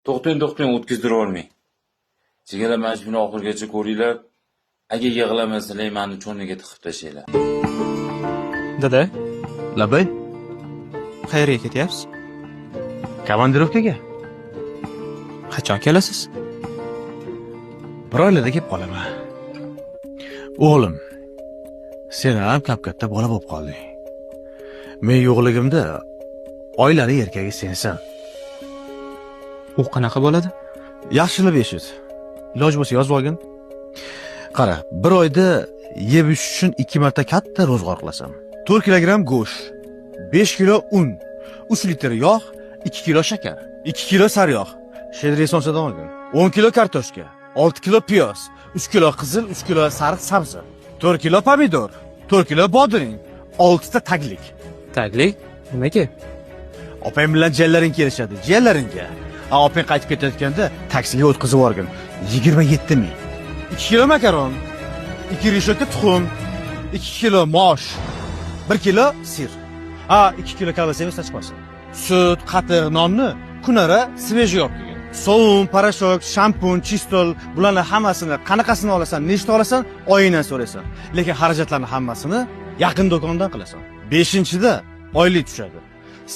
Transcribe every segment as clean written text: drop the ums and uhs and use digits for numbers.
To'xtang, o'tkazdirib olmang. Chegara majbuni oxirigacha ko'ringlar. Agar yig'lamasanglar, meni cho'niga tiqib tashlaylar. Dada, Labay, qayerga ketyapsiz? komandirovkaga. Qachon kelasiz? Bir oylarda kelib qolaman. O'g'lim, sen ham kap-katta bola bo'lib qolding. Men yo'qligimda oilali erkagi sensan. U qanaqa bo'ladi? Yaxshilab eshit. Iloj bo'lsa yozib olgin. Qara, bir oyda yeb ichish uchun 2 marta katta ro'zg'or qilasan. 4 kilogramm go'sht, 5 kilo un, 3 litr yog', 2 kilo shakar, 2 kilo sariyog', shedri sonsadan olgin. 10 kilo kartoshka, 6 kilo piyoz, 3 kilo qizil, 3 kilo sariq sabzi, 4 kilo pomidor, 4 kilo bodring, 6 ta taglik. Taglik? Nimaga? Opang bilan jiyanlaring kelishadi, jiyanlaringga. Opang qaytib ketayotganda taksiga o'tkazib yuborgin. 27 ming. 2 kilo makaron, 2 rishota tuxum, 2 kilo mosh, 1 kilo sir. 2 kilo kavlas emas chiqmasin. Sut, qatiq, nonni kunara sveji yopgin. Sovun, parashok, shampun, chistol, bularning hammasini qanaqasini olasan, nechta olasan, oyingdan so'raysan. Lekin xarajatlarni hammasini yaqin do'kondan qilasan. 5-da oylik tushadi.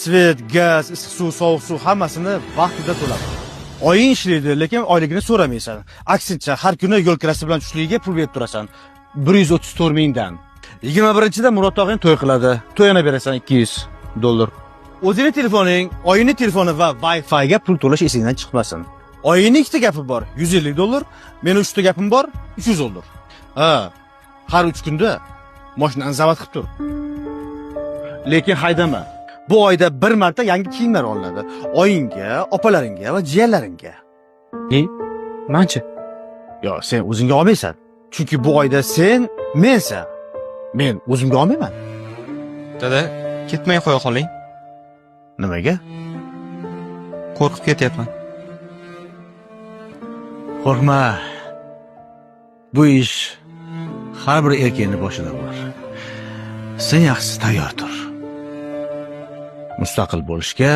Svet, gaz, issiq suv, sovuq suv hammasini vaqtida to'lasan. Oying ishlaydi, lekin oyligini so'ramaysan. Aksincha, har kuni yo'l kirasi bilan tushligiga pul berib turasan. 134 mingdan. 21-da Murod tog'ing to'y qiladi. To'yini berasan $200. O'zining telefoning, oyingning telefoni va Wi-Fi ga pul to'lash esingdan chiqmasin. Oyingning 2 ta gapi bor, $150. Meni 3 ta gapim bor, $300. Har 3 kunda mashinani zavat qilib tur. Lekin haydama. Bu oyda bir marta yangi kiyimlar olinadi. Oyingga, opalaringga va jiyanlaringga. Manchi? Yo, sen o'zingga olmaysan. Chunki bu oyda sen mensan. Men o'zimga olmayman. Dada, ketmay qo'ya qoling. Nimaga? Qo'rqib ketyapman. Qo'rqma. Bu ish har bir erkakning boshida bor. Sen yaxshisi tayyor tur. Mustaqil bo'lishga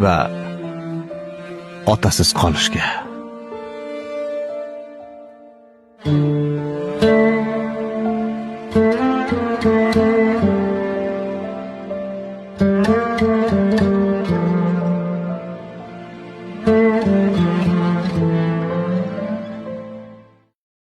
va otasiz qolishga.